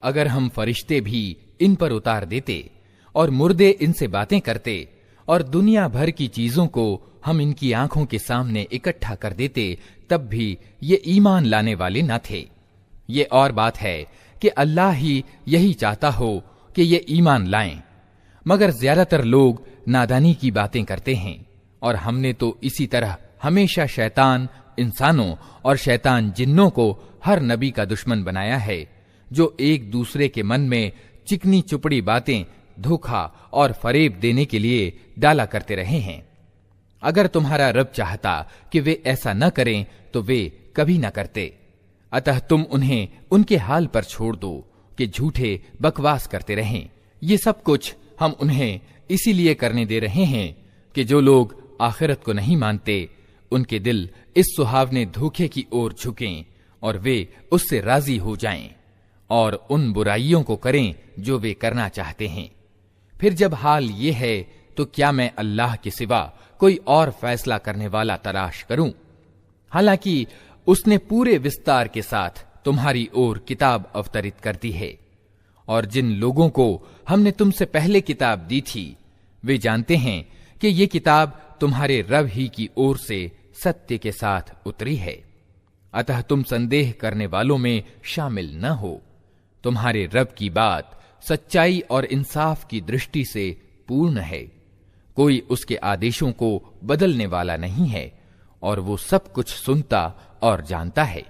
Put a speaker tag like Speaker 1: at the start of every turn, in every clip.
Speaker 1: अगर हम फरिश्ते भी इन पर उतार देते और मुर्दे इनसे बातें करते और दुनिया भर की चीजों को हम इनकी आंखों के सामने इकट्ठा कर देते, तब भी ये ईमान लाने वाले न थे। ये और बात है कि अल्लाह ही यही चाहता हो कि ये ईमान लाएं, मगर ज्यादातर लोग नादानी की बातें करते हैं। और हमने तो इसी तरह हमेशा शैतान इंसानों और शैतान जिन्नों को हर नबी का दुश्मन बनाया है, जो एक दूसरे के मन में चिकनी चुपड़ी बातें, धोखा और फरेब देने के लिए डाला करते रहे हैं। अगर तुम्हारा रब चाहता कि वे ऐसा न करें तो वे कभी न करते। अतः तुम उन्हें उनके हाल पर छोड़ दो कि झूठे बकवास करते रहें। ये सब कुछ हम उन्हें इसीलिए करने दे रहे हैं कि जो लोग आखिरत को नहीं मानते, उनके दिल इस सुहावने धोखे की ओर झुकें और वे उससे राजी हो जाएं और उन बुराइयों को करें जो वे करना चाहते हैं। फिर जब हाल ये है तो क्या मैं अल्लाह के सिवा कोई और फैसला करने वाला तलाश करूं? हालांकि उसने पूरे विस्तार के साथ तुम्हारी ओर किताब अवतरित कर दी है, और जिन लोगों को हमने तुमसे पहले किताब दी थी वे जानते हैं कि ये किताब तुम्हारे रब ही की ओर से सत्य के साथ उतरी है। अतः तुम संदेह करने वालों में शामिल न हो। तुम्हारे रब की बात सच्चाई और इंसाफ की दृष्टि से पूर्ण है। कोई उसके आदेशों को बदलने वाला नहीं है, और वो सब कुछ सुनता और जानता है।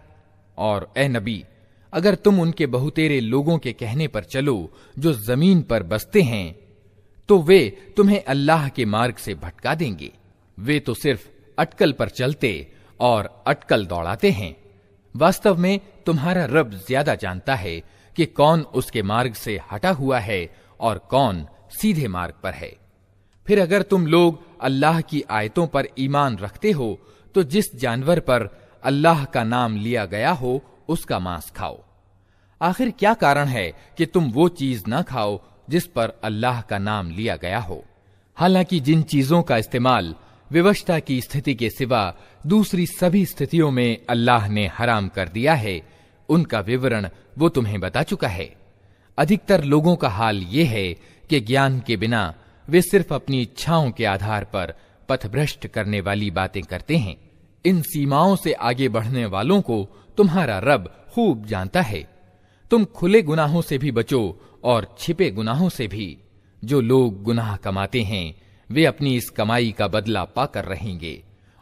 Speaker 1: और ए नबी, अगर तुम उनके बहुतेरे लोगों के कहने पर चलो जो जमीन पर बसते हैं, तो वे तुम्हें अल्लाह के मार्ग से भटका देंगे। वे तो सिर्फ अटकल पर चलते और अटकल दौड़ाते हैं। वास्तव में तुम्हारा रब ज्यादा जानता है कि कौन उसके मार्ग से हटा हुआ है और कौन सीधे मार्ग पर है। फिर अगर तुम लोग अल्लाह की आयतों पर ईमान रखते हो तो जिस जानवर पर अल्लाह का नाम लिया गया हो उसका मांस खाओ। आखिर क्या कारण है कि तुम वो चीज न खाओ जिस पर अल्लाह का नाम लिया गया हो? हालांकि जिन चीजों का इस्तेमाल विवशता की स्थिति के सिवा दूसरी सभी स्थितियों में अल्लाह ने हराम कर दिया है, उनका विवरण वो तुम्हें बता चुका है। अधिकतर लोगों का हाल ये है कि ज्ञान के बिना वे सिर्फ अपनी इच्छाओं के आधार पर पथभ्रष्ट करने वाली बातें करते हैं। इन सीमाओं से आगे बढ़ने वालों को तुम्हारा रब खूब जानता है। तुम खुले गुनाहों से भी बचो और छिपे गुनाहों से भी। जो लोग गुनाह कमाते हैं वे अपनी इस कमाई का बदला पाकर रहेंगे।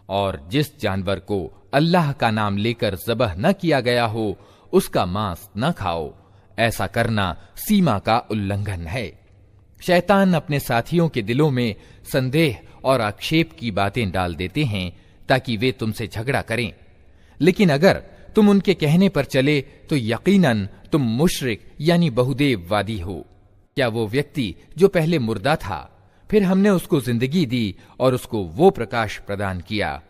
Speaker 1: और जिस जानवर को अल्लाह का नाम लेकर ज़बह न किया गया हो उसका मांस न खाओ। ऐसा करना सीमा का उल्लंघन है। शैतान अपने साथियों के दिलों में संदेह और आक्षेप की बातें डाल देते हैं ताकि वे तुमसे झगड़ा करें। लेकिन अगर तुम उनके कहने पर चले तो यकीनन तुम मुशरिक यानी बहुदेववादी हो। क्या वो व्यक्ति जो पहले मुर्दा था, फिर हमने उसको जिंदगी दी और उसको वो प्रकाश प्रदान किया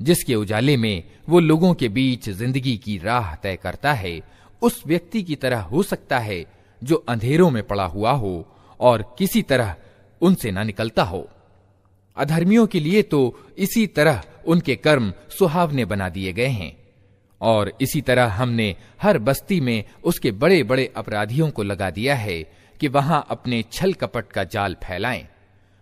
Speaker 1: जिसके उजाले में वो लोगों के बीच जिंदगी की राह तय करता है, उस व्यक्ति की तरह हो सकता है जो अंधेरों में पड़ा हुआ हो और किसी तरह उनसे न निकलता हो। अधर्मियों के लिए तो इसी तरह उनके कर्म सुहावने बना दिए गए हैं। और इसी तरह हमने हर बस्ती में उसके बड़े बड़े अपराधियों को लगा दिया है कि वहां अपने छल कपट का जाल फैलाएं।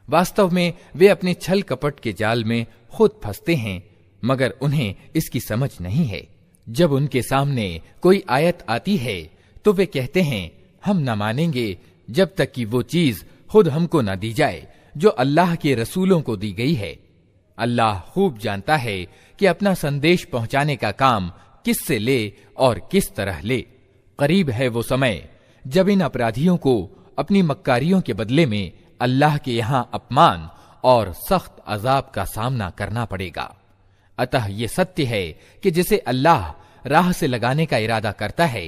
Speaker 1: वास्तव में वे अपने छल कपट के जाल में खुद फंसते हैं, मगर उन्हें इसकी समझ नहीं है। जब उनके सामने कोई आयत आती है तो वे कहते हैं हम न मानेंगे जब तक कि वो चीज खुद हमको न दी जाए जो अल्लाह के रसूलों को दी गई है। अल्लाह खूब जानता है कि अपना संदेश पहुंचाने का काम किससे ले और किस तरह ले। करीब है वो समय जब इन अपराधियों को अपनी मक्कारियों के बदले में अल्लाह के यहां अपमान और सख्त अजाब का सामना करना पड़ेगा। अतः ये सत्य है कि जिसे अल्लाह राह से लगाने का इरादा करता है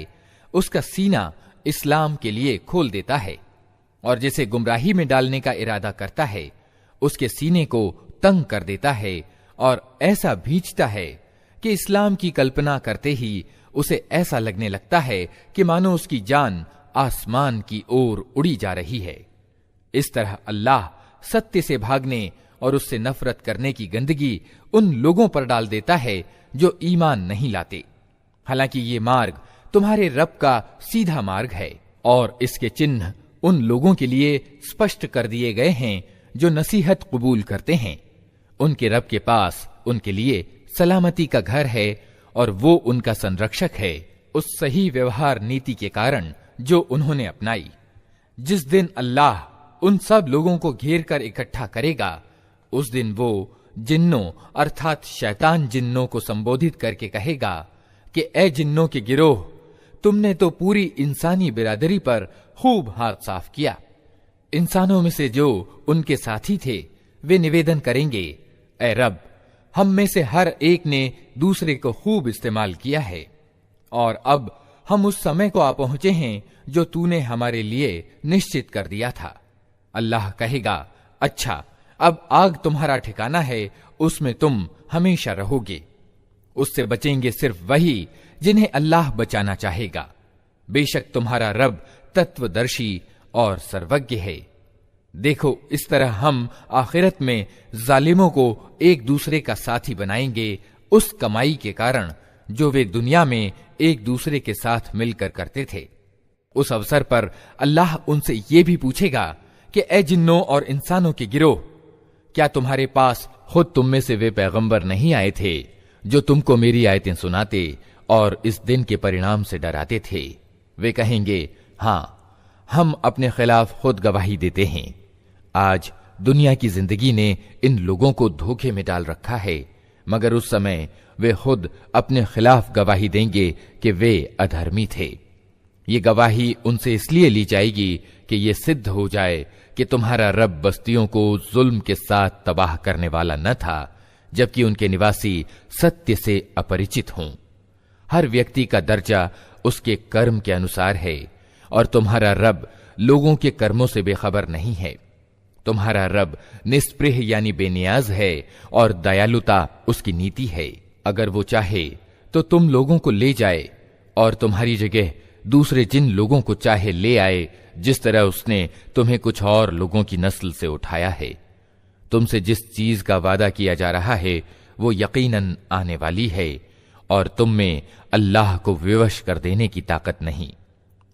Speaker 1: उसका सीना इस्लाम के लिए खोल देता है, और जिसे गुमराही में डालने का इरादा करता है उसके सीने को तंग कर देता है और ऐसा भींचता है कि इस्लाम की कल्पना करते ही उसे ऐसा लगने लगता है कि मानो उसकी जान आसमान की ओर उड़ी जा रही है। इस तरह अल्लाह सत्य से भागने और उससे नफरत करने की गंदगी उन लोगों पर डाल देता है जो ईमान नहीं लाते। हालांकि ये मार्ग तुम्हारे रब का सीधा मार्ग है और इसके चिन्ह उन लोगों के लिए स्पष्ट कर दिए गए हैं जो नसीहत कबूल करते हैं। उनके रब के पास उनके लिए सलामती का घर है और वो उनका संरक्षक है, उस सही व्यवहार नीति के कारण जो उन्होंने अपनाई। जिस दिन अल्लाह उन सब लोगों को घेर कर इकट्ठा करेगा, उस दिन वो जिन्नों अर्थात शैतान जिन्नों को संबोधित करके कहेगा कि ए जिन्नों के गिरोह, तुमने तो पूरी इंसानी बिरादरी पर खूब हाथ साफ किया। इंसानों में से जो उनके साथी थे वे निवेदन करेंगे, ए रब, हम में से हर एक ने दूसरे को खूब इस्तेमाल किया है और अब हम उस समय को आ पहुंचे हैं जो तूने हमारे लिए निश्चित कर दिया था। अल्लाह कहेगा, अच्छा, अब आग तुम्हारा ठिकाना है, उसमें तुम हमेशा रहोगे। उससे बचेंगे सिर्फ वही जिन्हें अल्लाह बचाना चाहेगा। बेशक तुम्हारा रब तत्वदर्शी और सर्वज्ञ है। देखो, इस तरह हम आखिरत में जालिमों को एक दूसरे का साथी बनाएंगे उस कमाई के कारण जो वे दुनिया में एक दूसरे के साथ मिलकर करते थे। उस अवसर पर अल्लाह उनसे ये भी पूछेगा कि ए जिन्नों और इंसानों के गिरोह, क्या तुम्हारे पास खुद तुम में से वे पैगंबर नहीं आए थे जो तुमको मेरी आयतें सुनाते और इस दिन के परिणाम से डराते थे? वे कहेंगे, हां, हम अपने खिलाफ खुद गवाही देते हैं। आज दुनिया की जिंदगी ने इन लोगों को धोखे में डाल रखा है, मगर उस समय वे खुद अपने खिलाफ गवाही देंगे कि वे अधर्मी थे। ये गवाही उनसे इसलिए ली जाएगी कि ये सिद्ध हो जाए कि तुम्हारा रब बस्तियों को जुल्म के साथ तबाह करने वाला न था, जबकि उनके निवासी सत्य से अपरिचित हों। हर व्यक्ति का दर्जा उसके कर्म के अनुसार है और तुम्हारा रब लोगों के कर्मों से बेखबर नहीं है। तुम्हारा रब निस्पृह यानी बेनियाज है और दयालुता उसकी नीति है। अगर वो चाहे तो तुम लोगों को ले जाए और तुम्हारी जगह दूसरे जिन लोगों को चाहे ले आए, जिस तरह उसने तुम्हें कुछ और लोगों की नस्ल से उठाया है। तुमसे जिस चीज का वादा किया जा रहा है वो यकीनन आने वाली है और तुम में अल्लाह को विवश कर देने की ताकत नहीं।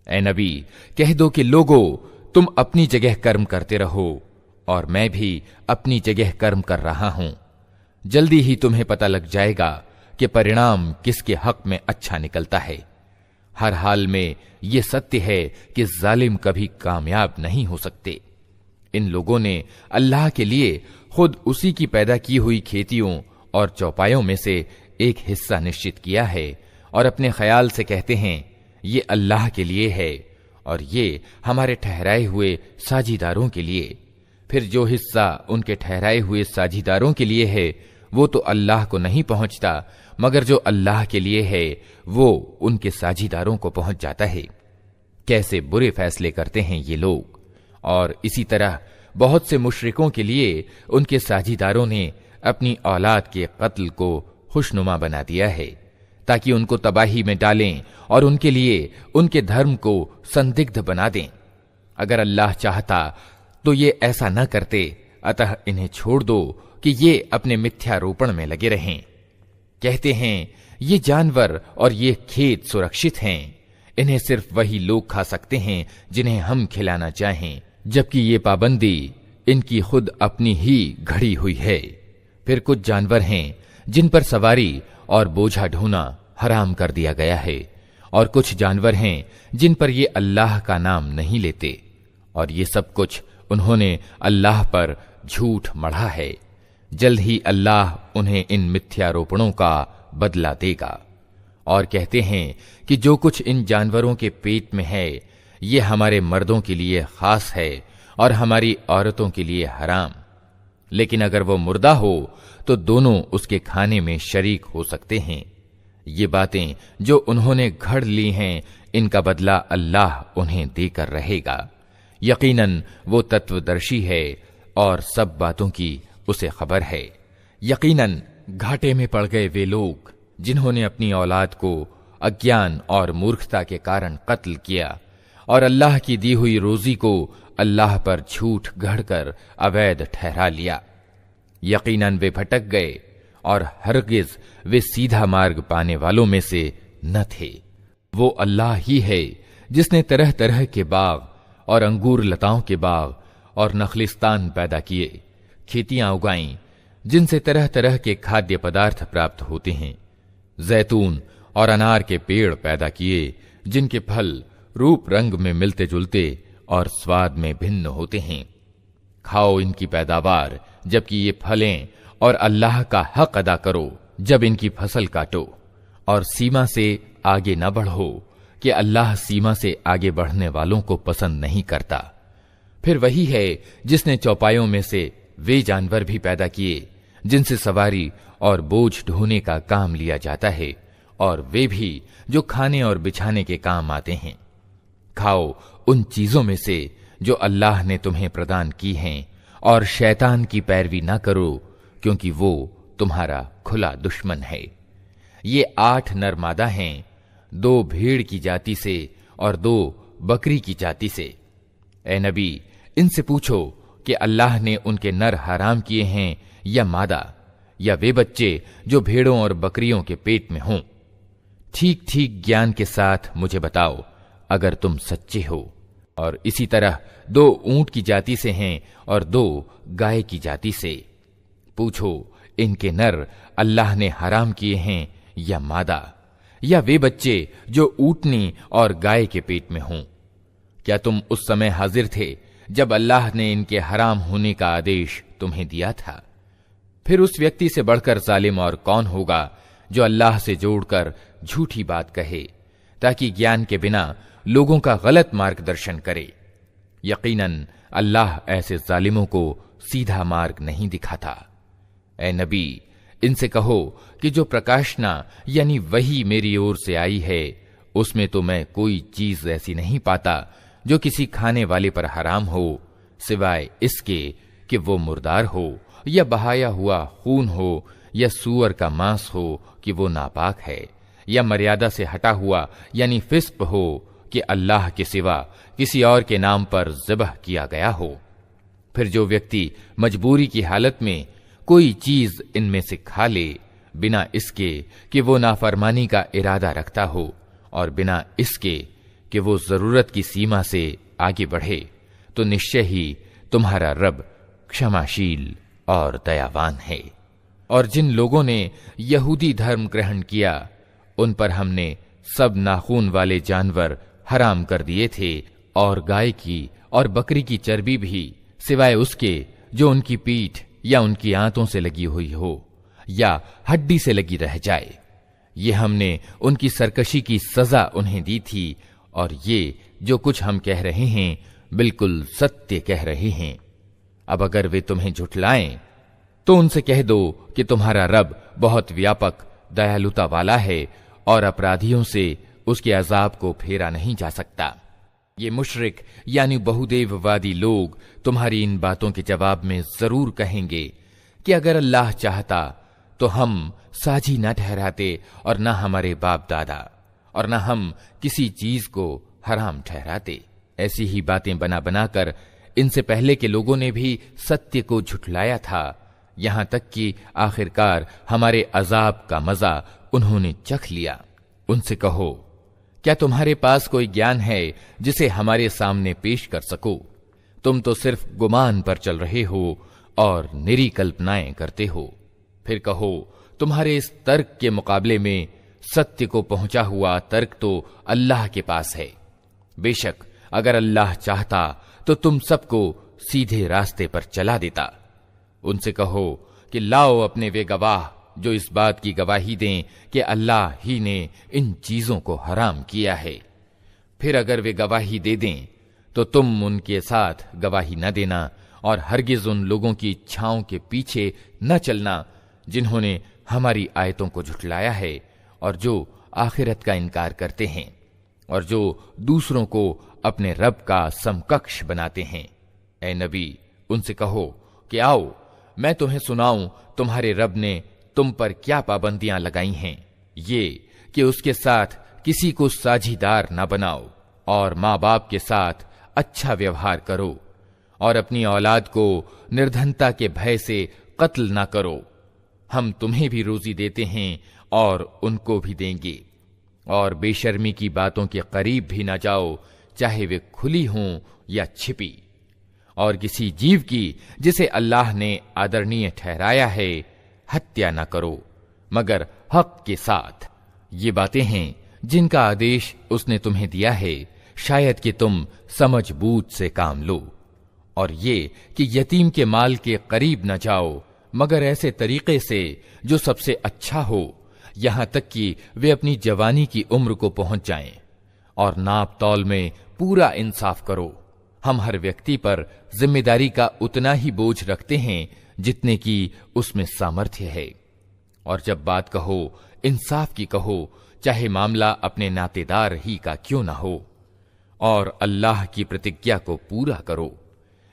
Speaker 1: ए नबी, कह दो कि लोगों, तुम अपनी जगह कर्म करते रहो और मैं भी अपनी जगह कर्म कर रहा हूं। जल्दी ही तुम्हें पता लग जाएगा कि परिणाम किसके हक में अच्छा निकलता है। हर हाल में ये सत्य है कि जालिम कभी कामयाब नहीं हो सकते। इन लोगों ने अल्लाह के लिए खुद उसी की पैदा की हुई खेतियों और चौपायों में से एक हिस्सा निश्चित किया है और अपने ख्याल से कहते हैं ये अल्लाह के लिए है और ये हमारे ठहराए हुए साझीदारों के लिए। फिर जो हिस्सा उनके ठहराए हुए साझीदारों के लिए है वो तो अल्लाह को नहीं पहुंचता, मगर जो अल्लाह के लिए है वो उनके साझीदारों को पहुंच जाता है। कैसे बुरे फैसले करते हैं ये लोग। और इसी तरह बहुत से मुशरिकों के लिए उनके साझीदारों ने अपनी औलाद के कत्ल को खुशनुमा बना दिया है ताकि उनको तबाही में डालें और उनके लिए उनके धर्म को संदिग्ध बना दें। अगर अल्लाह चाहता तो ये ऐसा न करते, अतः इन्हें छोड़ दो कि ये अपने मिथ्यारोपण में लगे रहें। कहते हैं ये जानवर और ये खेत सुरक्षित हैं, इन्हें सिर्फ वही लोग खा सकते हैं जिन्हें हम खिलाना चाहें, जबकि ये पाबंदी इनकी खुद अपनी ही घड़ी हुई है। फिर कुछ जानवर हैं जिन पर सवारी और बोझा ढोना हराम कर दिया गया है और कुछ जानवर हैं जिन पर ये अल्लाह का नाम नहीं लेते और ये सब कुछ उन्होंने अल्लाह पर झूठ मढ़ा है। जल्द ही अल्लाह उन्हें इन मिथ्यारोपणों का बदला देगा। और कहते हैं कि जो कुछ इन जानवरों के पेट में है ये हमारे मर्दों के लिए खास है और हमारी औरतों के लिए हराम, लेकिन अगर वो मुर्दा हो तो दोनों उसके खाने में शरीक हो सकते हैं। ये बातें जो उन्होंने घड़ ली हैं इनका बदला अल्लाह उन्हें देकर रहेगा। यकीनन वो तत्वदर्शी है और सब बातों की उसे खबर है। यकीनन घाटे में पड़ गए वे लोग जिन्होंने अपनी औलाद को अज्ञान और मूर्खता के कारण कत्ल किया और अल्लाह की दी हुई रोजी को अल्लाह पर झूठ गढ़कर अवैध ठहरा लिया। यकीनन वे भटक गए और हरगिज वे सीधा मार्ग पाने वालों में से न थे। वो अल्लाह ही है जिसने तरह तरह के बाग और अंगूर लताओं के बाग और नखलिस्तान पैदा किए, खेतियां उगाईं जिनसे तरह तरह के खाद्य पदार्थ प्राप्त होते हैं, जैतून और अनार के पेड़ पैदा किए जिनके फल रूप रंग में मिलते जुलते और स्वाद में भिन्न होते हैं। खाओ इनकी पैदावार जबकि ये फलें, और अल्लाह का हक अदा करो जब इनकी फसल काटो, और सीमा से आगे न बढ़ो कि अल्लाह सीमा से आगे बढ़ने वालों को पसंद नहीं करता। फिर वही है जिसने चौपायों में से वे जानवर भी पैदा किए जिनसे सवारी और बोझ ढोने का काम लिया जाता है, और वे भी जो खाने और बिछाने के काम आते हैं। खाओ उन चीजों में से जो अल्लाह ने तुम्हें प्रदान की हैं, और शैतान की पैरवी ना करो क्योंकि वो तुम्हारा खुला दुश्मन है। ये 8 नर मादा हैं, 2 भेड़ की जाति से और 2 बकरी की जाति से। ए नबी, इनसे पूछो कि अल्लाह ने उनके नर हराम किए हैं या मादा, या वे बच्चे जो भेड़ों और बकरियों के पेट में हों। ठीक ठीक ज्ञान के साथ मुझे बताओ अगर तुम सच्चे हो। और इसी तरह 2 ऊंट की जाति से हैं और 2 गाय की जाति से। पूछो इनके नर अल्लाह ने हराम किए हैं या मादा, या वे बच्चे जो ऊंटनी और गाय के पेट में हों। क्या तुम उस समय हाजिर थे जब अल्लाह ने इनके हराम होने का आदेश तुम्हें दिया था? फिर उस व्यक्ति से बढ़कर जालिम और कौन होगा जो अल्लाह से जोड़कर झूठी बात कहे ताकि ज्ञान के बिना लोगों का गलत मार्गदर्शन करे। यकीनन अल्लाह ऐसे जालिमों को सीधा मार्ग नहीं दिखाता। ए नबी, इनसे कहो कि जो प्रकाशना यानी वही मेरी ओर से आई है, उसमें तो मैं कोई चीज ऐसी नहीं पाता जो किसी खाने वाले पर हराम हो, सिवाय इसके कि वो मुर्दार हो, या बहाया हुआ खून हो, या सूअर का मांस हो कि वो नापाक है, या मर्यादा से हटा हुआ यानी फिस्क हो कि अल्लाह के सिवा किसी और के नाम पर ज़िबह किया गया हो। फिर जो व्यक्ति मजबूरी की हालत में कोई चीज इनमें से खा ले, बिना इसके कि वो नाफरमानी का इरादा रखता हो, और बिना इसके कि वो जरूरत की सीमा से आगे बढ़े, तो निश्चय ही तुम्हारा रब क्षमाशील और दयावान है। और जिन लोगों ने यहूदी धर्म ग्रहण किया, उन पर हमने सब नाखून वाले जानवर हराम कर दिए थे, और गाय की और बकरी की चर्बी भी, सिवाय उसके जो उनकी पीठ या उनकी आंतों से लगी हुई हो या हड्डी से लगी रह जाए। ये हमने उनकी सरकशी की सजा उन्हें दी थी, और ये जो कुछ हम कह रहे हैं बिल्कुल सत्य कह रहे हैं। अब अगर वे तुम्हें झुठलाएं तो उनसे कह दो कि तुम्हारा रब बहुत व्यापक दयालुता वाला है, और अपराधियों से उसके अजाब को फेरा नहीं जा सकता। ये मुशरिक यानी बहुदेववादी लोग तुम्हारी इन बातों के जवाब में जरूर कहेंगे कि अगर अल्लाह चाहता तो हम साझी न ठहराते, और न हमारे बाप दादा, और न हम किसी चीज को हराम ठहराते। ऐसी ही बातें बना बनाकर इनसे पहले के लोगों ने भी सत्य को झुठलाया था, यहां तक कि आखिरकार हमारे अजाब का मजा उन्होंने चख लिया। उनसे कहो, क्या तुम्हारे पास कोई ज्ञान है जिसे हमारे सामने पेश कर सको? तुम तो सिर्फ गुमान पर चल रहे हो और निरी कल्पनाएं करते हो। फिर कहो, तुम्हारे इस तर्क के मुकाबले में सत्य को पहुंचा हुआ तर्क तो अल्लाह के पास है। बेशक अगर अल्लाह चाहता तो तुम सबको सीधे रास्ते पर चला देता। उनसे कहो कि लाओ अपने वे गवाह जो इस बात की गवाही दें कि अल्लाह ही ने इन चीजों को हराम किया है। फिर अगर वे गवाही दे दें तो तुम उनके साथ गवाही न देना, और हरगिज उन लोगों की इच्छाओं के पीछे न चलना जिन्होंने हमारी आयतों को झुठलाया है, और जो आखिरत का इनकार करते हैं, और जो दूसरों को अपने रब का समकक्ष बनाते हैं। ए नबी, उनसे कहो कि आओ मैं तुम्हें सुनाऊं तुम्हारे रब ने तुम पर क्या पाबंदियां लगाई हैं। ये कि उसके साथ किसी को साझीदार न बनाओ, और माँ बाप के साथ अच्छा व्यवहार करो, और अपनी औलाद को निर्धनता के भय से कत्ल न करो। हम तुम्हें भी रोजी देते हैं और उनको भी देंगे, और बेशर्मी की बातों के करीब भी ना जाओ, चाहे वे खुली हों या छिपी। और किसी जीव की जिसे अल्लाह ने आदरणीय ठहराया है हत्या न करो मगर हक के साथ। ये बातें हैं जिनका आदेश उसने तुम्हें दिया है, शायद कि तुम समझ बूझ से काम लो। और ये कि यतीम के माल के करीब न जाओ मगर ऐसे तरीके से जो सबसे अच्छा हो, यहां तक कि वे अपनी जवानी की उम्र को पहुंच जाएं। और नाप तौल में पूरा इंसाफ करो। हम हर व्यक्ति पर जिम्मेदारी का उतना ही बोझ रखते हैं जितने की उसमें सामर्थ्य है। और जब बात कहो इंसाफ की कहो, चाहे मामला अपने नातेदार ही का क्यों ना हो। और अल्लाह की प्रतिज्ञा को पूरा करो।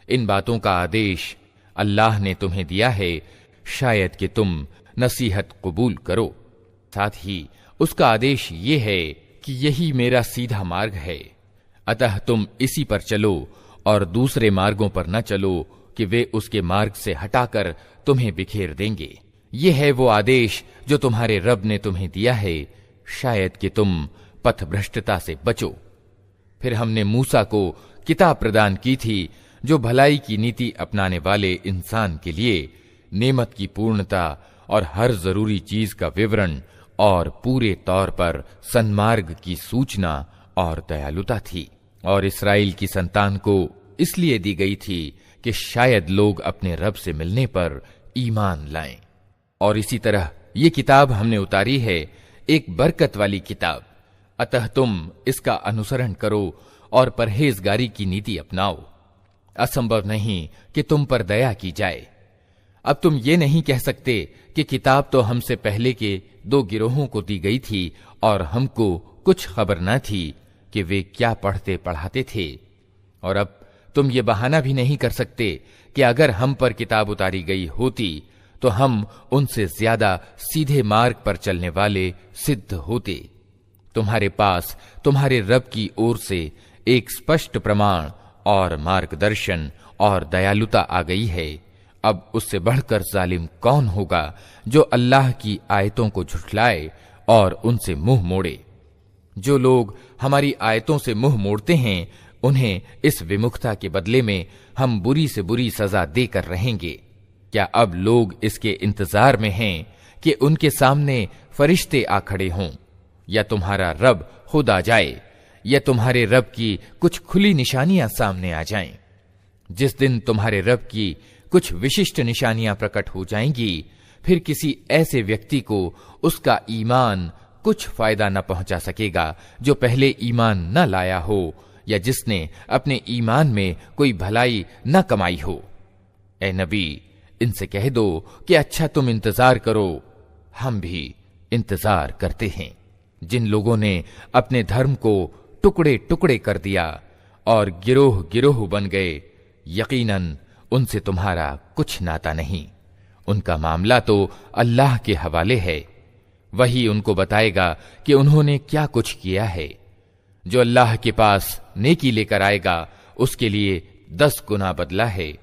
Speaker 1: इन बातों का आदेश अल्लाह ने तुम्हें दिया है, शायद कि तुम नसीहत कबूल करो। साथ ही उसका आदेश ये है कि यही मेरा सीधा मार्ग है, अतः तुम इसी पर चलो और दूसरे मार्गों पर न चलो कि वे उसके मार्ग से हटाकर तुम्हें बिखेर देंगे। ये है वो आदेश जो तुम्हारे रब ने तुम्हें दिया है, शायद कि तुम पथभ्रष्टता से बचो। फिर हमने मूसा को किताब प्रदान की थी जो भलाई की नीति अपनाने वाले इंसान के लिए नेमत की पूर्णता और हर जरूरी चीज का विवरण और पूरे तौर पर सन्मार्ग की सूचना और दयालुता थी। और इस्राएल की संतान को इसलिए दी गई थी कि शायद लोग अपने रब से मिलने पर ईमान लाएं। और इसी तरह ये किताब हमने उतारी है, एक बरकत वाली किताब, अतः तुम इसका अनुसरण करो और परहेजगारी की नीति अपनाओ। असंभव नहीं कि तुम पर दया की जाए। अब तुम ये नहीं कह सकते कि किताब तो हमसे पहले के 2 गिरोहों को दी गई थी और हमको कुछ खबर न थी कि वे क्या पढ़ते पढ़ाते थे। और अब तुम ये बहाना भी नहीं कर सकते कि अगर हम पर किताब उतारी गई होती तो हम उनसे ज्यादा सीधे मार्ग पर चलने वाले सिद्ध होते। तुम्हारे पास तुम्हारे रब की ओर से एक स्पष्ट प्रमाण और मार्गदर्शन और दयालुता आ गई है। अब उससे बढ़कर जालिम कौन होगा जो अल्लाह की आयतों को झुठलाए और उनसे मुंह मोड़े। जो लोग हमारी आयतों से मुंह मोड़ते हैं उन्हें इस विमुखता के बदले में हम बुरी से बुरी सजा देकर रहेंगे। क्या अब लोग इसके इंतजार में हैं कि उनके सामने फरिश्ते आ खड़े हों, या तुम्हारा रब खुद आ जाए, या तुम्हारे रब की कुछ खुली निशानियां सामने आ जाएं। जिस दिन तुम्हारे रब की कुछ विशिष्ट निशानियां प्रकट हो जाएंगी, फिर किसी ऐसे व्यक्ति को उसका ईमान कुछ फायदा न पहुंचा सकेगा जो पहले ईमान न लाया हो या जिसने अपने ईमान में कोई भलाई न कमाई हो। ए नबी, इनसे कह दो कि अच्छा तुम इंतजार करो, हम भी इंतजार करते हैं। जिन लोगों ने अपने धर्म को टुकड़े टुकड़े कर दिया और गिरोह गिरोह बन गए, यकीनन उनसे तुम्हारा कुछ नाता नहीं। उनका मामला तो अल्लाह के हवाले है, वही उनको बताएगा कि उन्होंने क्या कुछ किया है। जो अल्लाह के पास नेकी लेकर आएगा उसके लिए 10 गुना बदला है,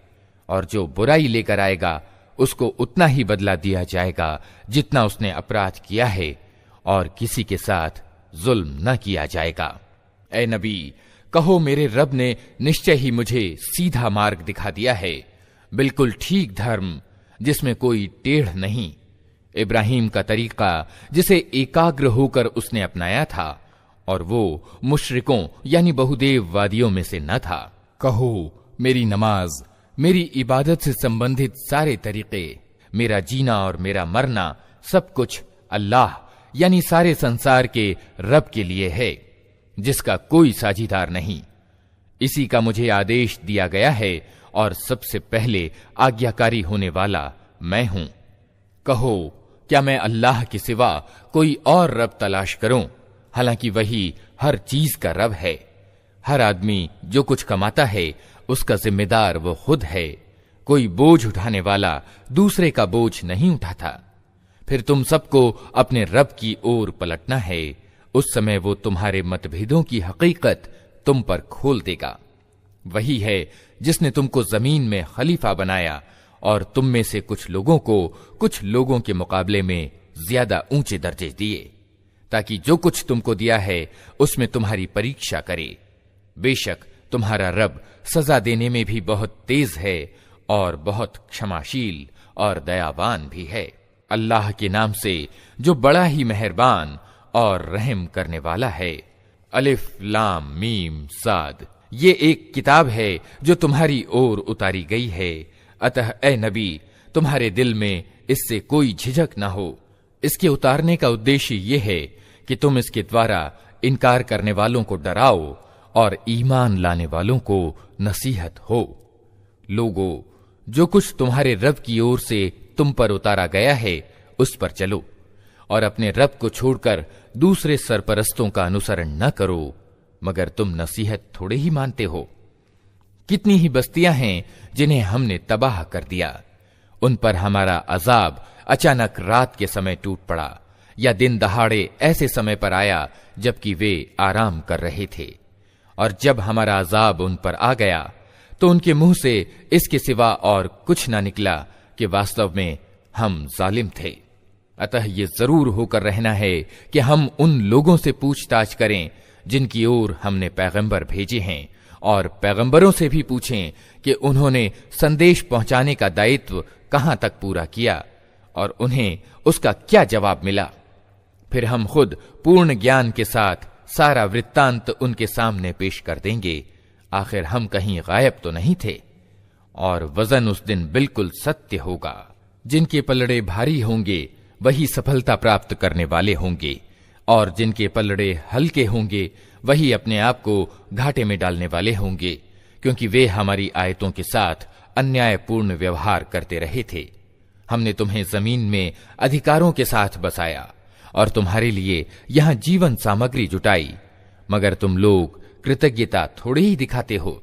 Speaker 1: और जो बुराई लेकर आएगा उसको उतना ही बदला दिया जाएगा जितना उसने अपराध किया है, और किसी के साथ जुल्म न किया जाएगा। ए नबी, कहो मेरे रब ने निश्चय ही मुझे सीधा मार्ग दिखा दिया है, बिल्कुल ठीक धर्म जिसमें कोई टेढ़ नहीं। इब्राहिम का तरीका जिसे एकाग्र होकर उसने अपनाया था, और वो मुशरिकों यानी बहुदेववादियों में से न था। कहो मेरी नमाज, मेरी इबादत से संबंधित सारे तरीके, मेरा जीना और मेरा मरना सब कुछ अल्लाह यानी सारे संसार के रब के लिए है, जिसका कोई साझीदार नहीं। इसी का मुझे आदेश दिया गया है और सबसे पहले आज्ञाकारी होने वाला मैं हूं। कहो क्या मैं अल्लाह के सिवा कोई और रब तलाश करूं, हालांकि वही हर चीज का रब है। हर आदमी जो कुछ कमाता है उसका जिम्मेदार वो खुद है। कोई बोझ उठाने वाला दूसरे का बोझ नहीं उठाता। फिर तुम सबको अपने रब की ओर पलटना है, उस समय वो तुम्हारे मतभेदों की हकीकत तुम पर खोल देगा। वही है जिसने तुमको जमीन में खलीफा बनाया और तुम में से कुछ लोगों को कुछ लोगों के मुकाबले में ज्यादा ऊंचे दर्जे दिए। ताकि जो कुछ तुमको दिया है उसमें तुम्हारी परीक्षा करे। बेशक तुम्हारा रब सजा देने में भी बहुत तेज है और बहुत क्षमाशील और दयावान भी है। अल्लाह के नाम से जो बड़ा ही मेहरबान और रहम करने वाला है। अलिफ लाम मीम साद, ये एक किताब है जो तुम्हारी ओर उतारी गई है, अतः ए नबी तुम्हारे दिल में इससे कोई झिझक न हो। इसके उतारने का उद्देश्य ये है कि तुम इसके द्वारा इनकार करने वालों को डराओ और ईमान लाने वालों को नसीहत हो। लोगों, जो कुछ तुम्हारे रब की ओर से तुम पर उतारा गया है उस पर चलो और अपने रब को छोड़कर दूसरे सरपरस्तों का अनुसरण न करो, मगर तुम नसीहत थोड़े ही मानते हो। कितनी ही बस्तियां हैं जिन्हें हमने तबाह कर दिया, उन पर हमारा अजाब अचानक रात के समय टूट पड़ा या दिन दहाड़े ऐसे समय पर आया जबकि वे आराम कर रहे थे। और जब हमारा अजाब उन पर आ गया तो उनके मुंह से इसके सिवा और कुछ न निकला कि वास्तव में हम जालिम थे। अतः ये जरूर होकर रहना है कि हम उन लोगों से पूछताछ करें जिनकी ओर हमने पैगंबर भेजे हैं, और पैगंबरों से भी पूछें कि उन्होंने संदेश पहुंचाने का दायित्व कहां तक पूरा किया और उन्हें उसका क्या जवाब मिला। फिर हम खुद पूर्ण ज्ञान के साथ सारा वृत्तांत उनके सामने पेश कर देंगे। आखिर हम कहीं गायब तो नहीं थे। और वजन उस दिन बिल्कुल सत्य होगा। जिनके पलड़े भारी होंगे वही सफलता प्राप्त करने वाले होंगे, और जिनके पलड़े हल्के होंगे वही अपने आप को घाटे में डालने वाले होंगे, क्योंकि वे हमारी आयतों के साथ अन्यायपूर्ण व्यवहार करते रहे थे। हमने तुम्हें जमीन में अधिकारों के साथ बसाया और तुम्हारे लिए यहां जीवन सामग्री जुटाई, मगर तुम लोग कृतज्ञता थोड़ी ही दिखाते हो।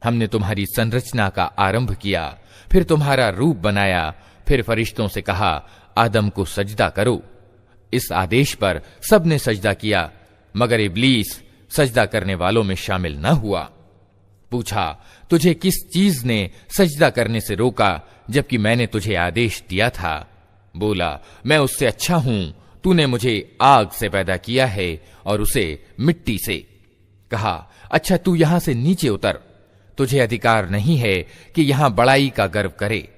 Speaker 1: हमने तुम्हारी संरचना का आरंभ किया, फिर तुम्हारा रूप बनाया, फिर फरिश्तों से कहा आदम को सजदा करो। इस आदेश पर सबने सजदा किया, मगर इब्लीस सजदा करने वालों में शामिल न हुआ। पूछा, तुझे किस चीज ने सजदा करने से रोका जबकि मैंने तुझे आदेश दिया था? बोला, मैं उससे अच्छा हूं, तूने मुझे आग से पैदा किया है और उसे मिट्टी से। कहा, अच्छा तू यहां से नीचे उतर, तुझे अधिकार नहीं है कि यहां बड़ाई का गर्व करे।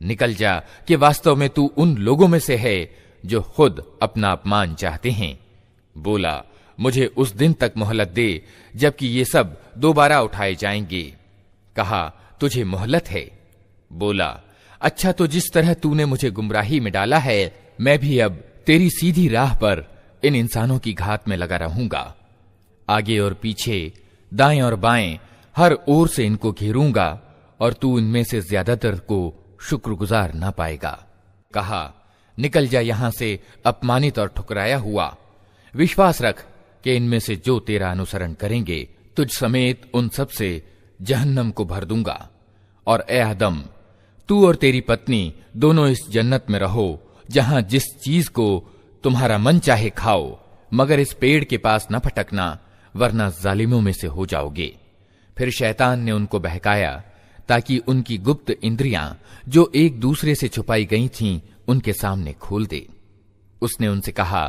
Speaker 1: निकल जा कि वास्तव में तू उन लोगों में से है जो खुद अपना अपमान चाहते हैं। बोला, मुझे उस दिन तक मोहलत दे जबकि ये सब दोबारा उठाए जाएंगे। कहा, तुझे मोहलत है? बोला, अच्छा तो जिस तरह तूने मुझे गुमराही में डाला है, मैं भी अब तेरी सीधी राह पर इन इंसानों की घात में लगा रहूंगा। आगे और पीछे, दाएं और बाएं, हर ओर से इनको घेरूंगा और तू इनमें से ज्यादातर को शुक्रगुजार ना पाएगा। कहा, निकल जा यहां से अपमानित और ठुकराया हुआ। विश्वास रख कि इनमें से जो तेरा अनुसरण करेंगे तुझ समेत उन सब से जहन्नम को भर दूंगा। और ए आदम, तू और तेरी पत्नी दोनों इस जन्नत में रहो जहां जिस चीज को तुम्हारा मन चाहे खाओ, मगर इस पेड़ के पास न फटकना, वरना जालिमों में से हो जाओगे। फिर शैतान ने उनको बहकाया ताकि उनकी गुप्त इंद्रियां जो एक दूसरे से छुपाई गई थीं उनके सामने खोल दे। उसने उनसे कहा,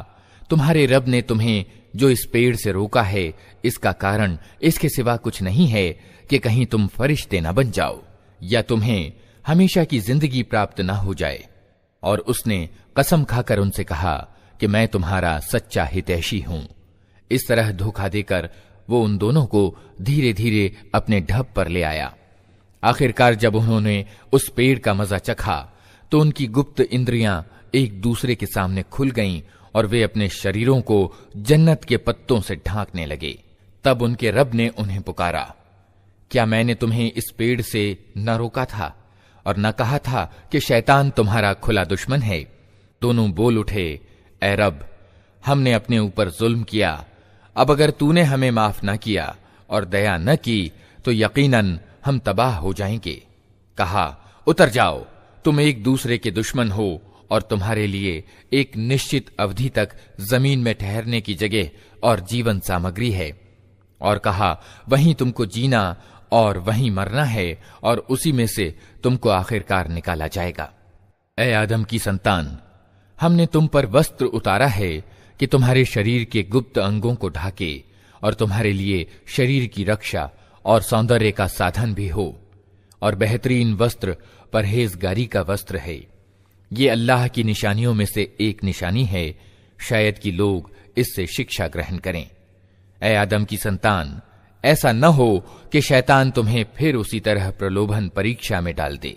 Speaker 1: तुम्हारे रब ने तुम्हें जो इस पेड़ से रोका है, इसका कारण इसके सिवा कुछ नहीं है कि कहीं तुम फरिश्ते न बन जाओ या तुम्हें हमेशा की जिंदगी प्राप्त न हो जाए। और उसने कसम खाकर उनसे कहा कि मैं तुम्हारा सच्चा हितैषी हूं। इस तरह धोखा देकर वो उन दोनों को धीरे धीरे अपने ढब पर ले आया। आखिरकार जब उन्होंने उस पेड़ का मजा चखा तो उनकी गुप्त इंद्रियां एक दूसरे के सामने खुल गईं और वे अपने शरीरों को जन्नत के पत्तों से ढांकने लगे। तब उनके रब ने उन्हें पुकारा, क्या मैंने तुम्हें इस पेड़ से न रोका था और न कहा था कि शैतान तुम्हारा खुला दुश्मन है? दोनों बोल उठे, ऐ रब, हमने अपने ऊपर जुल्म किया। अब अगर तूने हमें माफ न किया और दया न की तो यकीनन हम तबाह हो जाएंगे। कहा, उतर जाओ, तुम एक दूसरे के दुश्मन हो और तुम्हारे लिए एक निश्चित अवधि तक जमीन में ठहरने की जगह और जीवन सामग्री है। और कहा, वहीं तुमको जीना और वहीं मरना है और उसी में से तुमको आखिरकार निकाला जाएगा। ऐ आदम की संतान, हमने तुम पर वस्त्र उतारा है कि तुम्हारे शरीर के गुप्त अंगों को ढाके और तुम्हारे लिए शरीर की रक्षा और सौंदर्य का साधन भी हो, और बेहतरीन वस्त्र परहेजगारी का वस्त्र है। ये अल्लाह की निशानियों में से एक निशानी है, शायद कि लोग इससे शिक्षा ग्रहण करें। ऐ आदम की संतान, ऐसा न हो कि शैतान तुम्हें फिर उसी तरह प्रलोभन परीक्षा में डाल दे,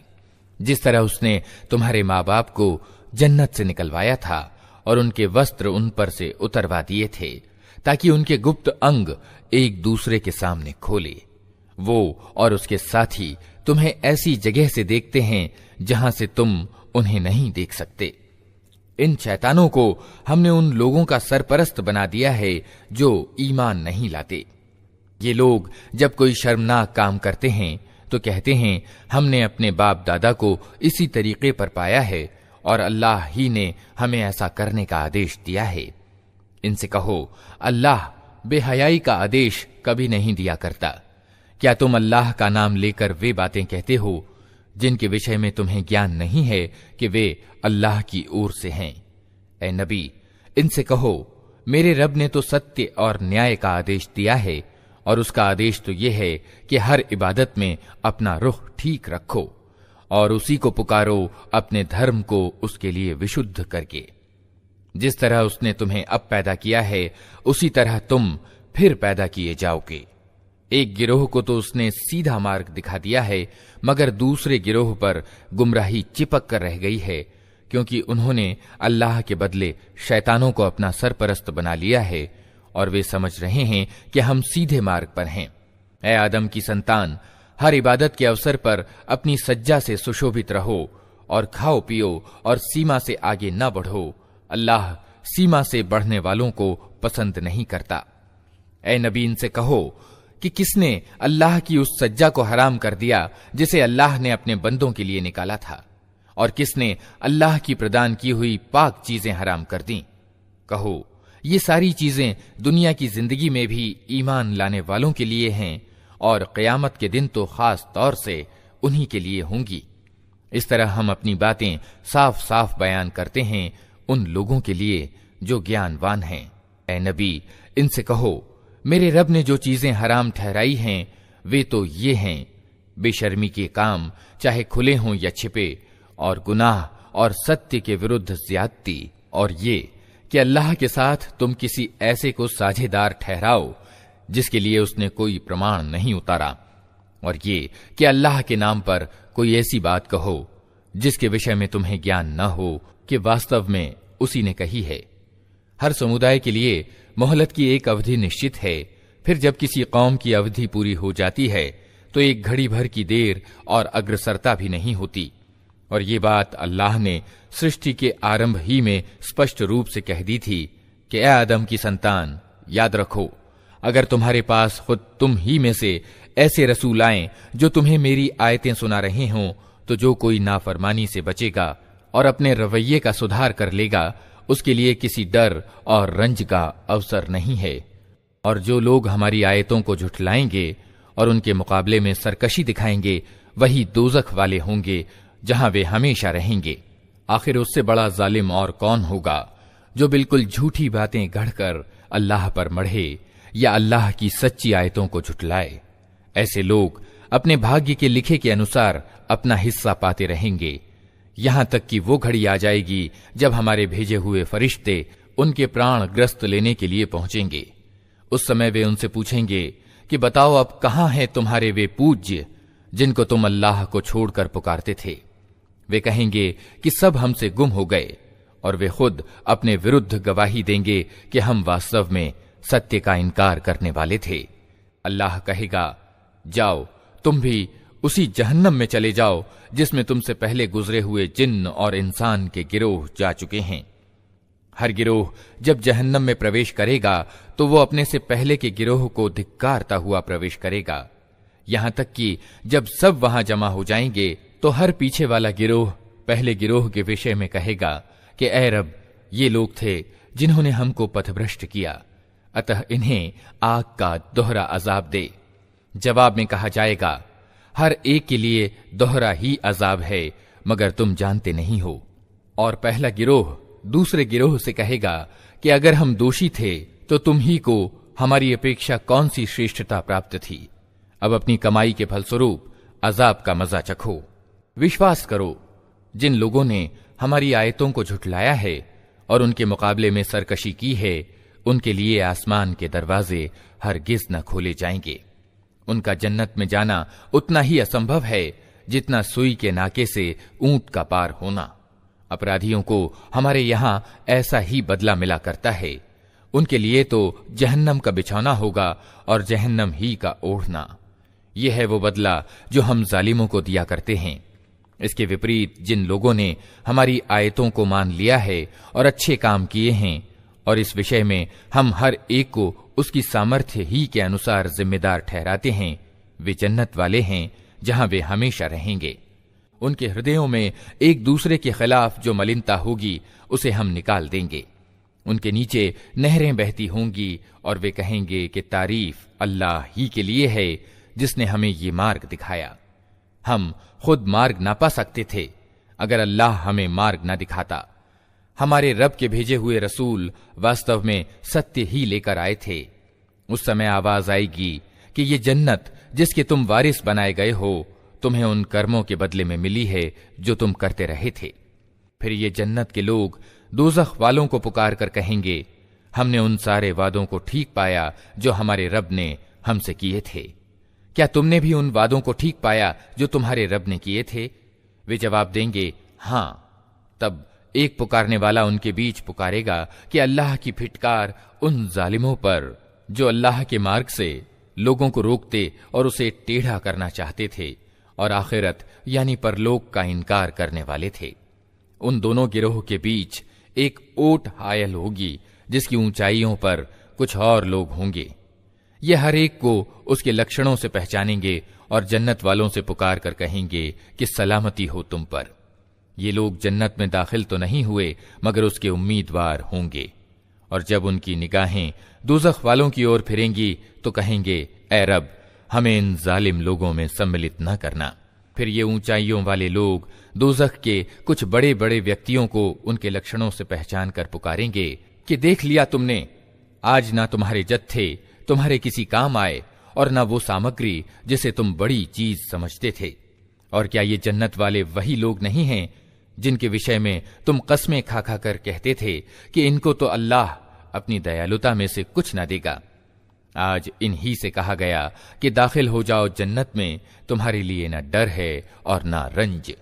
Speaker 1: जिस तरह उसने तुम्हारे माँ बाप को जन्नत से निकलवाया था और उनके वस्त्र उन पर से उतरवा दिए थे, ताकि उनके गुप्त अंग एक दूसरे के सामने खोले। वो और उसके साथी तुम्हें ऐसी जगह से देखते हैं जहां से तुम उन्हें नहीं देख सकते। इन शैतानों को हमने उन लोगों का सरपरस्त बना दिया है जो ईमान नहीं लाते। ये लोग जब कोई शर्मनाक काम करते हैं तो कहते हैं, हमने अपने बाप दादा को इसी तरीके पर पाया है और अल्लाह ही ने हमें ऐसा करने का आदेश दिया है। इनसे कहो, अल्लाह बेहयाई का आदेश कभी नहीं दिया करता। क्या तुम अल्लाह का नाम लेकर वे बातें कहते हो जिनके विषय में तुम्हें ज्ञान नहीं है कि वे अल्लाह की ओर से हैं? ए नबी, इनसे कहो, मेरे रब ने तो सत्य और न्याय का आदेश दिया है, और उसका आदेश तो यह है कि हर इबादत में अपना रुख ठीक रखो और उसी को पुकारो अपने धर्म को उसके लिए विशुद्ध करके। जिस तरह उसने तुम्हें अब पैदा किया है उसी तरह तुम फिर पैदा किए जाओगे। एक गिरोह को तो उसने सीधा मार्ग दिखा दिया है, मगर दूसरे गिरोह पर गुमराही चिपक कर रह गई है, क्योंकि उन्होंने अल्लाह के बदले शैतानों को अपना सरपरस्त बना लिया है और वे समझ रहे हैं कि हम सीधे मार्ग पर हैं। ऐ आदम की संतान, हर इबादत के अवसर पर अपनी सज्जा से सुशोभित रहो और खाओ पियो और सीमा से आगे न बढ़ो। अल्लाह सीमा से बढ़ने वालों को पसंद नहीं करता। ऐ नबी, इनसे कहो कि किसने अल्लाह की उस सज्जा को हराम कर दिया जिसे अल्लाह ने अपने बंदों के लिए निकाला था, और किसने अल्लाह की प्रदान की हुई पाक चीजें हराम कर दी? कहो, ये सारी चीजें दुनिया की जिंदगी में भी ईमान लाने वालों के लिए हैं और क़यामत के दिन तो खास तौर से उन्हीं के लिए होंगी। इस तरह हम अपनी बातें साफ साफ बयान करते हैं उन लोगों के लिए जो ज्ञानवान हैं। ऐ नबी, इनसे कहो, मेरे रब ने जो चीजें हराम ठहराई हैं वे तो ये हैं, बेशर्मी के काम चाहे खुले हों या छिपे, और गुनाह और सत्य के विरुद्ध ज्यादती, और ये कि अल्लाह के साथ तुम किसी ऐसे को साझेदार ठहराओ जिसके लिए उसने कोई प्रमाण नहीं उतारा, और ये कि अल्लाह के नाम पर कोई ऐसी बात कहो जिसके विषय में तुम्हें ज्ञान न हो कि वास्तव में उसी ने कही है। हर समुदाय के लिए मोहलत की एक अवधि निश्चित है, फिर जब किसी कौम की अवधि पूरी हो जाती है तो एक घड़ी भर की देर और अग्रसरता भी नहीं होती। और ये बात अल्लाह ने सृष्टि के आरंभ ही में स्पष्ट रूप से कह दी थी कि ए आदम की संतान, याद रखो, अगर तुम्हारे पास खुद तुम ही में से ऐसे रसूल आएं जो तुम्हें मेरी आयतें सुना रहे हों, तो जो कोई नाफरमानी से बचेगा और अपने रवैये का सुधार कर लेगा, उसके लिए किसी डर और रंज का अवसर नहीं है। और जो लोग हमारी आयतों को झुठलाएंगे और उनके मुकाबले में सरकशी दिखाएंगे, वही दोजख वाले होंगे जहां वे हमेशा रहेंगे। आखिर उससे बड़ा जालिम और कौन होगा जो बिल्कुल झूठी बातें गढ़कर अल्लाह पर मढ़े या अल्लाह की सच्ची आयतों को झुठलाए। ऐसे लोग अपने भाग्य के लिखे के अनुसार अपना हिस्सा पाते रहेंगे, यहां तक कि वो घड़ी आ जाएगी जब हमारे भेजे हुए फरिश्ते उनके प्राण ग्रस्त लेने के लिए पहुंचेंगे। उस समय वे उनसे पूछेंगे कि बताओ, अब कहां हैं तुम्हारे वे पूज्य जिनको तुम अल्लाह को छोड़कर पुकारते थे? वे कहेंगे कि सब हमसे गुम हो गए, और वे खुद अपने विरुद्ध गवाही देंगे कि हम वास्तव में सत्य का इनकार करने वाले थे। अल्लाह कहेगा, जाओ, तुम भी उसी जहन्नम में चले जाओ जिसमें तुमसे पहले गुजरे हुए जिन्न और इंसान के गिरोह जा चुके हैं। हर गिरोह जब जहन्नम में प्रवेश करेगा तो वो अपने से पहले के गिरोह को धिक्कारता हुआ प्रवेश करेगा, यहां तक कि जब सब वहां जमा हो जाएंगे तो हर पीछे वाला गिरोह पहले गिरोह के विषय में कहेगा कि ऐ रब, ये लोग थे जिन्होंने हमको पथभ्रष्ट किया, अतः इन्हें आग का दोहरा अजाब दे। जवाब में कहा जाएगा, हर एक के लिए दोहरा ही अजाब है, मगर तुम जानते नहीं हो। और पहला गिरोह दूसरे गिरोह से कहेगा कि अगर हम दोषी थे तो तुम ही को हमारी अपेक्षा कौन सी श्रेष्ठता प्राप्त थी। अब अपनी कमाई के फलस्वरूप अजाब का मजा चखो। विश्वास करो, जिन लोगों ने हमारी आयतों को झुठलाया है और उनके मुकाबले में सरकशी की है, उनके लिए आसमान के दरवाजे हरगिज न खोले जाएंगे। उनका जन्नत में जाना उतना ही असंभव है जितना सुई के नाके से ऊंट का पार होना। अपराधियों को हमारे यहां ऐसा ही बदला मिला करता है। उनके लिए तो जहन्नम का बिछौना होगा और जहन्नम ही का ओढ़ना। यह है वो बदला जो हम जालिमों को दिया करते हैं। इसके विपरीत जिन लोगों ने हमारी आयतों को मान लिया है और अच्छे काम किए हैं, और इस विषय में हम हर एक को उसकी सामर्थ्य ही के अनुसार जिम्मेदार ठहराते हैं, वे जन्नत वाले हैं जहां वे हमेशा रहेंगे। उनके हृदयों में एक दूसरे के खिलाफ जो मलिनता होगी उसे हम निकाल देंगे। उनके नीचे नहरें बहती होंगी और वे कहेंगे कि तारीफ अल्लाह ही के लिए है जिसने हमें ये मार्ग दिखाया। हम खुद मार्ग ना पा सकते थे अगर अल्लाह हमें मार्ग ना दिखाता। हमारे रब के भेजे हुए रसूल वास्तव में सत्य ही लेकर आए थे। उस समय आवाज आएगी कि ये जन्नत जिसके तुम वारिस बनाए गए हो, तुम्हें उन कर्मों के बदले में मिली है जो तुम करते रहे थे। फिर ये जन्नत के लोग दोज़ख वालों को पुकार कर कहेंगे, हमने उन सारे वादों को ठीक पाया जो हमारे रब ने हमसे किए थे। क्या तुमने भी उन वादों को ठीक पाया जो तुम्हारे रब ने किए थे? वे जवाब देंगे, हां। तब एक पुकारने वाला उनके बीच पुकारेगा कि अल्लाह की फिटकार उन जालिमों पर जो अल्लाह के मार्ग से लोगों को रोकते और उसे टेढ़ा करना चाहते थे और आखिरत यानी परलोक का इनकार करने वाले थे। उन दोनों गिरोह के बीच एक ओट हायल होगी जिसकी ऊंचाइयों पर कुछ और लोग होंगे। ये हर एक को उसके लक्षणों से पहचानेंगे और जन्नत वालों से पुकार कर कहेंगे कि सलामती हो तुम पर। ये लोग जन्नत में दाखिल तो नहीं हुए मगर उसके उम्मीदवार होंगे। और जब उनकी निगाहें दोज़ख वालों की ओर फिरेंगी तो कहेंगे, ऐ रब, हमें इन जालिम लोगों में सम्मिलित न करना। फिर ये ऊंचाइयों वाले लोग दोज़ख के कुछ बड़े बड़े व्यक्तियों को उनके लक्षणों से पहचान कर पुकारेंगे कि देख लिया तुमने, आज ना तुम्हारे जत्थे तुम्हारे किसी काम आए और न वो सामग्री जिसे तुम बड़ी चीज समझते थे। और क्या ये जन्नत वाले वही लोग नहीं हैं जिनके विषय में तुम कस्में खा खा कर कहते थे कि इनको तो अल्लाह अपनी दयालुता में से कुछ न देगा। आज इन्हीं से कहा गया कि दाखिल हो जाओ जन्नत में, तुम्हारे लिए न डर है और न रंज।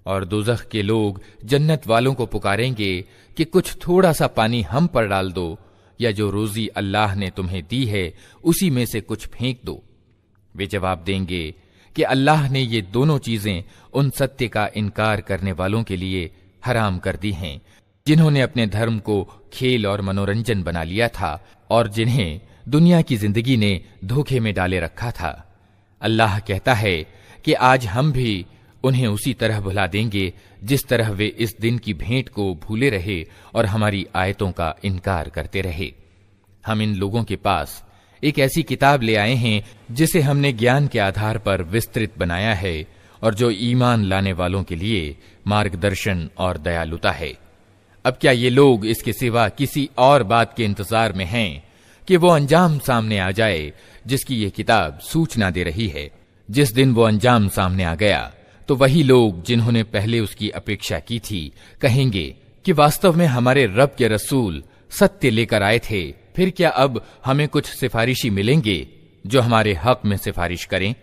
Speaker 1: और दोज़ख के लोग जन्नत वालों को पुकारेंगे कि कुछ थोड़ा सा पानी हम पर डाल दो, या जो रोजी अल्लाह ने तुम्हें दी है उसी में से कुछ फेंक दो। वे जवाब देंगे कि अल्लाह ने ये दोनों चीजें उन सत्य का इनकार करने वालों के लिए हराम कर दी हैं जिन्होंने अपने धर्म को खेल और मनोरंजन बना लिया था और जिन्हें दुनिया की जिंदगी ने धोखे में डाले रखा था। अल्लाह कहता है कि आज हम भी उन्हें उसी तरह भुला देंगे जिस तरह वे इस दिन की भेंट को भूले रहे और हमारी आयतों का इनकार करते रहे। हम इन लोगों के पास एक ऐसी किताब ले आए हैं जिसे हमने ज्ञान के आधार पर विस्तृत बनाया है और जो ईमान लाने वालों के लिए मार्गदर्शन और दयालुता है। अब क्या ये लोग इसके सिवा किसी और बात के इंतजार में हैं कि वो अंजाम सामने आ जाए जिसकी ये किताब सूचना दे रही है? जिस दिन वो अंजाम सामने आ गया तो वही लोग जिन्होंने पहले उसकी अपेक्षा की थी कहेंगे कि वास्तव में हमारे रब के रसूल सत्य लेकर आए थे। फिर क्या अब हमें कुछ सिफारिशी मिलेंगे जो हमारे हक में सिफारिश करें,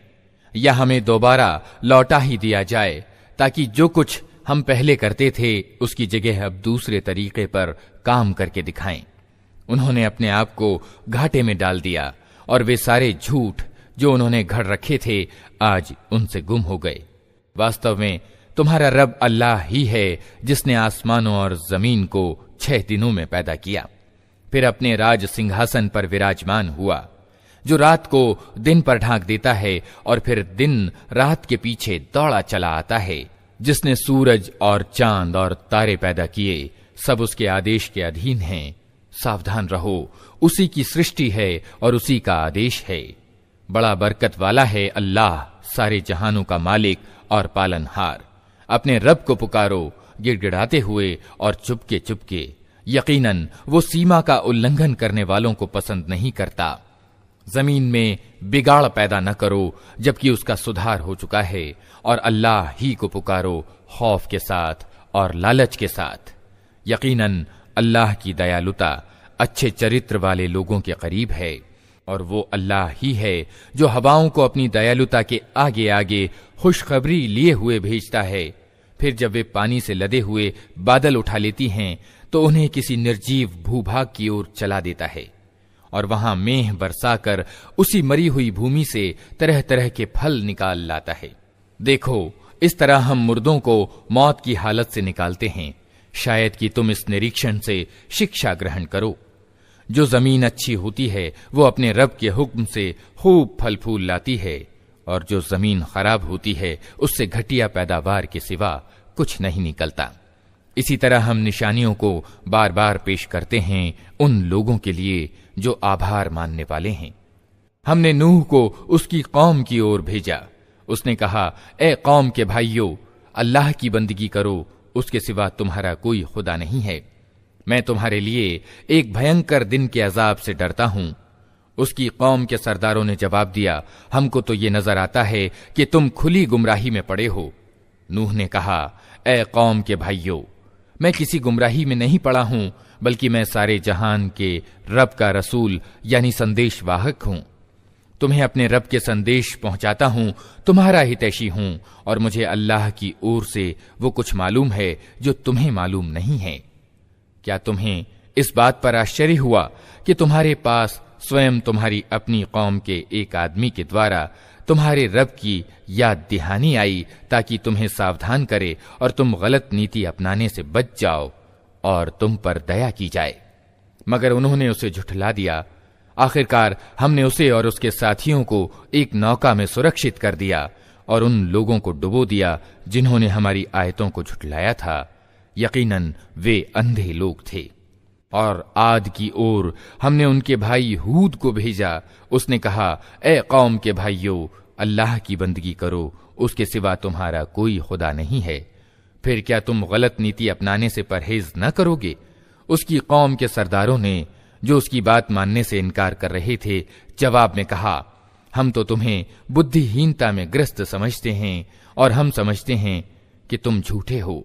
Speaker 1: या हमें दोबारा लौटा ही दिया जाए ताकि जो कुछ हम पहले करते थे उसकी जगह अब दूसरे तरीके पर काम करके दिखाएं। उन्होंने अपने आप को घाटे में डाल दिया और वे सारे झूठ जो उन्होंने घड़ रखे थे आज उनसे गुम हो गए। वास्तव में तुम्हारा रब अल्लाह ही है जिसने आसमानों और जमीन को 6 दिनों में पैदा किया, फिर अपने राज सिंहासन पर विराजमान हुआ, जो रात को दिन पर ढांक देता है और फिर दिन रात के पीछे दौड़ा चला आता है, जिसने सूरज और चांद और तारे पैदा किए, सब उसके आदेश के अधीन हैं। सावधान रहो, उसी की सृष्टि है और उसी का आदेश है। बड़ा बरकत वाला है अल्लाह, सारे जहानों का मालिक और पालनहार। अपने रब को पुकारो गिड़गिड़ाते हुए और चुपके चुपके, यकीनन वो सीमा का उल्लंघन करने वालों को पसंद नहीं करता। जमीन में बिगाड़ पैदा न करो जबकि उसका सुधार हो चुका है, और अल्लाह ही को पुकारो खौफ के साथ और लालच के साथ। यकीनन अल्लाह की दयालुता अच्छे चरित्र वाले लोगों के करीब है, और वो अल्लाह ही है जो हवाओं को अपनी दयालुता के आगे आगे खुशखबरी लिए हुए भेजता है। फिर जब वे पानी से लदे हुए बादल उठा लेती हैं तो उन्हें किसी निर्जीव भूभाग की ओर चला देता है, और वहां मेंह बरसाकर उसी मरी हुई भूमि से तरह तरह के फल निकाल लाता है। देखो, इस तरह हम मुर्दों को मौत की हालत से निकालते हैं। शायद कि तुम इस निरीक्षण से शिक्षा ग्रहण करो। जो जमीन अच्छी होती है वो अपने रब के हुक्म से खूब फल फूल लाती है, और जो जमीन खराब होती है उससे घटिया पैदावार के सिवा कुछ नहीं निकलता। इसी तरह हम निशानियों को बार बार पेश करते हैं उन लोगों के लिए जो आभार मानने वाले हैं। हमने नूह को उसकी कौम की ओर भेजा। उसने कहा, ए कौम के भाइयों, अल्लाह की बंदगी करो, उसके सिवा तुम्हारा कोई खुदा नहीं है। मैं तुम्हारे लिए एक भयंकर दिन के अजाब से डरता हूं। उसकी कौम के सरदारों ने जवाब दिया, हमको तो ये नजर आता है कि तुम खुली गुमराही में पड़े हो। नूह ने कहा, ए कौम के भाइयों, मैं किसी गुमराही में नहीं पड़ा हूं, बल्कि मैं सारे जहान के रब का रसूल यानी संदेश वाहक हूं। तुम्हें अपने रब के संदेश पहुंचाता हूं, तुम्हारा हितैषी हूं, और मुझे अल्लाह की ओर से वो कुछ मालूम है जो तुम्हें मालूम नहीं है। क्या तुम्हें इस बात पर आश्चर्य हुआ कि तुम्हारे पास स्वयं तुम्हारी अपनी कौम के एक आदमी के द्वारा तुम्हारे रब की याद दहानी आई ताकि तुम्हें सावधान करे और तुम गलत नीति अपनाने से बच जाओ और तुम पर दया की जाए? मगर उन्होंने उसे झुठला दिया। आखिरकार हमने उसे और उसके साथियों को एक नौका में सुरक्षित कर दिया और उन लोगों को डुबो दिया जिन्होंने हमारी आयतों को झुठलाया था। यकीनन वे अंधे लोग थे। और आद की ओर हमने उनके भाई हूद को भेजा। उसने कहा, ए कौम के भाइयों, अल्लाह की बंदगी करो, उसके सिवा तुम्हारा कोई खुदा नहीं है। फिर क्या तुम गलत नीति अपनाने से परहेज न करोगे? उसकी कौम के सरदारों ने, जो उसकी बात मानने से इनकार कर रहे थे, जवाब में कहा, हम तो तुम्हें बुद्धिहीनता में ग्रस्त समझते हैं और हम समझते हैं कि तुम झूठे हो।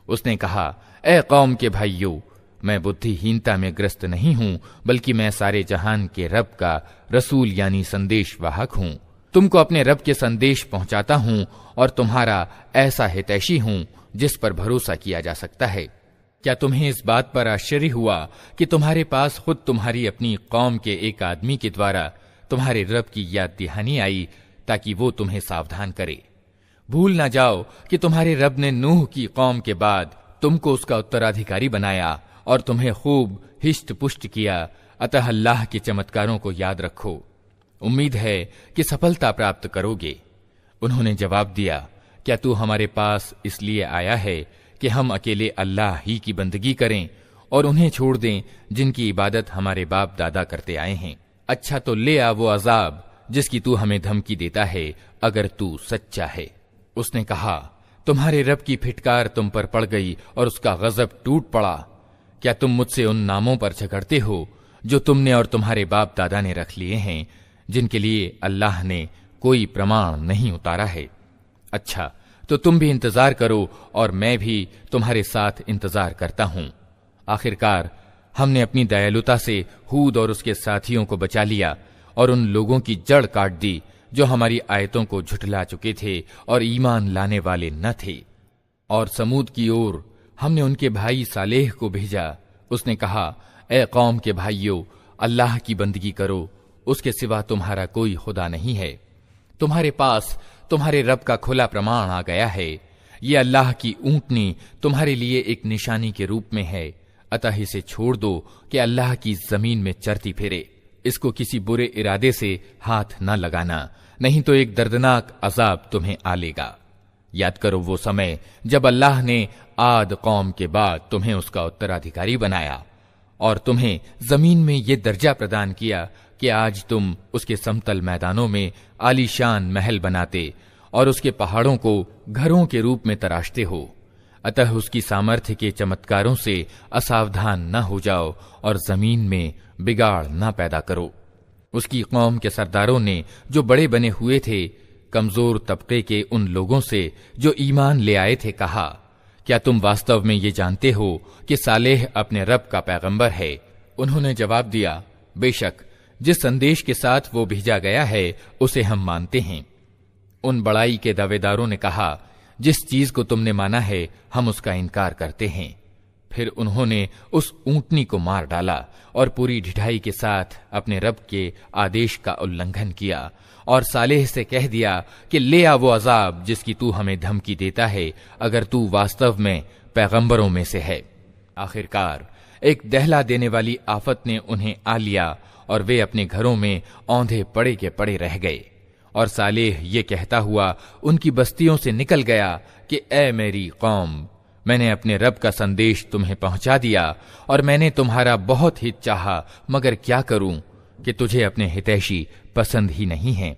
Speaker 1: उसने कहा, ए कौम के भाइयों, मैं बुद्धिहीनता में ग्रस्त नहीं हूं, बल्कि मैं सारे जहान के रब का रसूल यानी संदेश वाहक हूं। तुमको अपने रब के संदेश पहुंचाता हूं और तुम्हारा ऐसा हितैषी हूं जिस पर भरोसा किया जा सकता है। क्या तुम्हें इस बात पर आश्चर्य हुआ कि तुम्हारे पास खुद तुम्हारी अपनी कौम के एक आदमी के द्वारा तुम्हारे रब की याद दहानी आई ताकि वो तुम्हें सावधान करे? भूल न जाओ कि तुम्हारे रब ने नूह की कौम के बाद तुमको उसका उत्तराधिकारी बनाया और तुम्हें खूब हिष्ट पुष्ट किया। अतः अल्लाह के चमत्कारों को याद रखो। उम्मीद है कि सफलता प्राप्त करोगे। उन्होंने जवाब दिया, क्या तू हमारे पास इसलिए आया है कि हम अकेले अल्लाह ही की बंदगी करें और उन्हें छोड़ दें जिनकी इबादत हमारे बाप दादा करते आए हैं? अच्छा तो ले आ वो अजाब जिसकी तू हमें धमकी देता है, अगर तू सच्चा है। उसने कहा, तुम्हारे रब की फिटकार तुम पर पड़ गई और उसका गजब टूट पड़ा। क्या तुम मुझसे उन नामों पर झगड़ते हो जो तुमने और तुम्हारे बाप दादा ने रख लिए हैं, जिनके लिए अल्लाह ने कोई प्रमाण नहीं उतारा है? अच्छा तो तुम भी इंतजार करो और मैं भी तुम्हारे साथ इंतजार करता हूं। आखिरकार हमने अपनी दयालुता से हूद और उसके साथियों को बचा लिया और उन लोगों की जड़ काट दी जो हमारी आयतों को झुठला चुके थे और ईमान लाने वाले न थे। और समूद की ओर हमने उनके भाई सालेह को भेजा। उसने कहा, ए कौम के भाइयों, अल्लाह की बंदगी करो, उसके सिवा तुम्हारा कोई खुदा नहीं है। तुम्हारे पास तुम्हारे रब का खुला प्रमाण आ गया है। ये अल्लाह की ऊंटनी तुम्हारे लिए एक निशानी के रूप में है, अतः इसे छोड़ दो कि अल्लाह की जमीन में चरती फिरे। इसको किसी बुरे इरादे से हाथ न लगाना, नहीं तो एक दर्दनाक अजाब तुम्हें आ लेगा। याद करो वो समय जब अल्लाह ने आद कौम के बाद तुम्हें उसका उत्तराधिकारी बनाया और तुम्हें जमीन में ये दर्जा प्रदान किया कि आज तुम उसके समतल मैदानों में आलीशान महल बनाते और उसके पहाड़ों को घरों के रूप में तराशते हो। अतः उसकी सामर्थ्य के चमत्कारों से असावधान न हो जाओ और जमीन में बिगाड़ न पैदा करो। उसकी कौम के सरदारों ने जो बड़े बने हुए थे कमजोर तबके के उन लोगों से जो ईमान ले आए थे कहा, क्या तुम वास्तव में ये जानते हो कि सालेह अपने रब का पैगंबर है? उन्होंने जवाब दिया, बेशक जिस संदेश के साथ वो भेजा गया है उसे हम मानते हैं। उन बड़ाई के दावेदारों ने कहा, जिस चीज को तुमने माना है हम उसका इनकार करते हैं। फिर उन्होंने उस ऊंटनी को मार डाला और पूरी ढिठाई के साथ अपने रब के आदेश का उल्लंघन किया और सालेह से कह दिया कि ले आ वो अजाब जिसकी तू हमें धमकी देता है, अगर तू वास्तव में पैगंबरों में से है। आखिरकार एक दहला देने वाली आफत ने उन्हें आ लिया और वे अपने घरों में औंधे पड़े के पड़े रह गए। और सालेह ये कहता हुआ उनकी बस्तियों से निकल गया कि ए मेरी कौम, मैंने अपने रब का संदेश तुम्हें पहुंचा दिया और मैंने तुम्हारा बहुत हित चाहा, मगर क्या करूं कि तुझे अपने हितैषी पसंद ही नहीं है।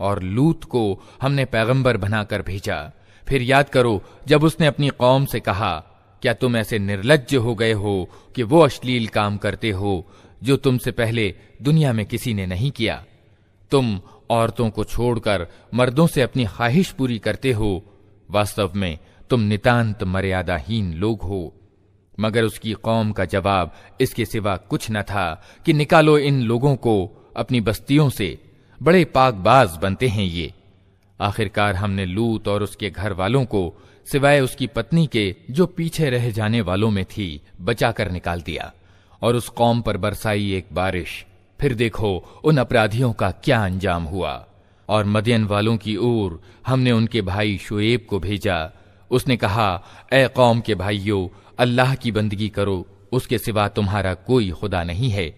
Speaker 1: और लूत को हमने पैगंबर बनाकर भेजा। फिर याद करो जब उसने अपनी कौम से कहा, क्या तुम ऐसे निर्लज्ज हो गए हो कि वो अश्लील काम करते हो जो तुमसे पहले दुनिया में किसी ने नहीं किया? तुम औरतों को छोड़कर मर्दों से अपनी ख्वाहिश पूरी करते हो। वास्तव में तुम नितांत मर्यादाहीन लोग हो। मगर उसकी कौम का जवाब इसके सिवा कुछ न था कि निकालो इन लोगों को अपनी बस्तियों से, बड़े पाकबाज बनते हैं ये। आखिरकार हमने लूत और उसके घर वालों को सिवाय उसकी पत्नी के जो पीछे रह जाने वालों में थी बचाकर निकाल दिया और उस कौम पर बरसाई एक बारिश। फिर देखो उन अपराधियों का क्या अंजाम हुआ। और मदियन वालों की ओर हमने उनके भाई शुएब को भेजा। उसने कहा, ए कौम के भाइयों, अल्लाह की बंदगी करो, उसके सिवा तुम्हारा कोई खुदा नहीं है।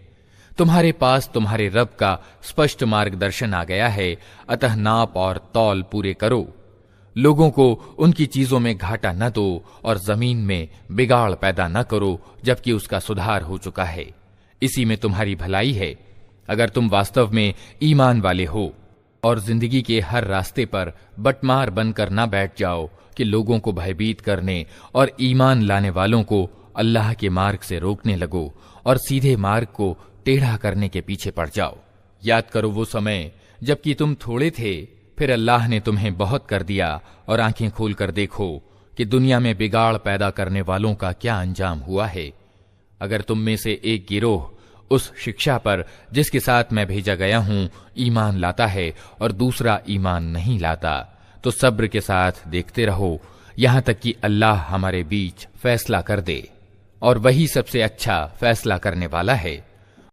Speaker 1: तुम्हारे पास तुम्हारे रब का स्पष्ट मार्गदर्शन आ गया है, अतः नाप और तौल पूरे करो। लोगों को उनकी चीजों में घाटा न दो और जमीन में बिगाड़ पैदा न करो जबकि उसका सुधार हो चुका है। इसी में तुम्हारी भलाई है अगर तुम वास्तव में ईमान वाले हो। और जिंदगी के हर रास्ते पर बटमार बनकर न बैठ जाओ कि लोगों को भयभीत करने और ईमान लाने वालों को अल्लाह के मार्ग से रोकने लगो और सीधे मार्ग को टेढ़ा करने के पीछे पड़ जाओ। याद करो वो समय जबकि तुम थोड़े थे, फिर अल्लाह ने तुम्हें बहुत कर दिया और आंखें खोलकर देखो कि दुनिया में बिगाड़ पैदा करने वालों का क्या अंजाम हुआ है। अगर तुम में से एक गिरोह उस शिक्षा पर जिसके साथ मैं भेजा गया हूं ईमान लाता है और दूसरा ईमान नहीं लाता, तो सब्र के साथ देखते रहो यहां तक कि अल्लाह हमारे बीच फैसला कर दे, और वही सबसे अच्छा फैसला करने वाला है।